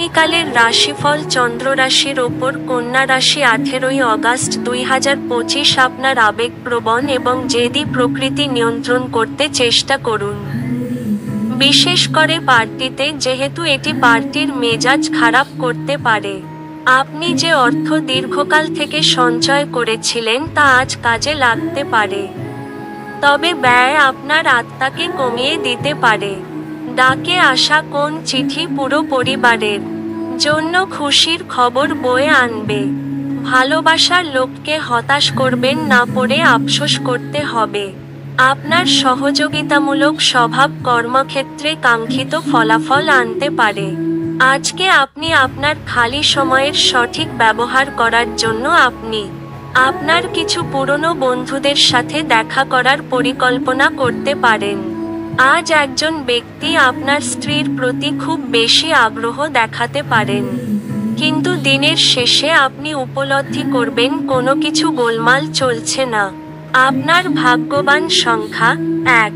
আগামীকালের রাশিফল চন্দ্র রাশির ওপর কন্যা রাশি 18ই অগাস্ট 2025 আপনার আবেগপ্রবণ এবং জেদি প্রকৃতি নিয়ন্ত্রণ করতে চেষ্টা করুন। বিশেষ করে পার্টিতে, যেহেতু এটি পার্টির মেজাজ খারাপ করতে পারে। আপনি যে অর্থ দীর্ঘকাল থেকে সঞ্চয় করেছিলেন তা আজ কাজে লাগতে পারে। তবে ব্যয় আপনার আত্মাকে কমিয়ে দিতে পারে। ডাকে আসা কোন চিঠি পুরো পরিবারের জন্য খুশির খবর বয়ে আনবে। ভালোবাসার লোককে হতাশ করবেন না, পড়ে আফসোস করতে হবে। আপনার সহযোগিতামূলক স্বভাব কর্মক্ষেত্রে কাঙ্ক্ষিত ফলাফল আনতে পারে। আজকে আপনি আপনার খালি সময়ের সঠিক ব্যবহার করার জন্য আপনার কিছু পুরনো বন্ধুদের সাথে দেখা করার পরিকল্পনা করতে পারেন। আজ একজন ব্যক্তি আপনার স্ত্রীর প্রতি খুব বেশি আগ্রহ দেখাতে পারেন, কিন্তু দিনের শেষে আপনি উপলব্ধি করবেন কোনো কিছু গোলমাল চলছে না। আপনার ভাগ্যবান সংখ্যা 1।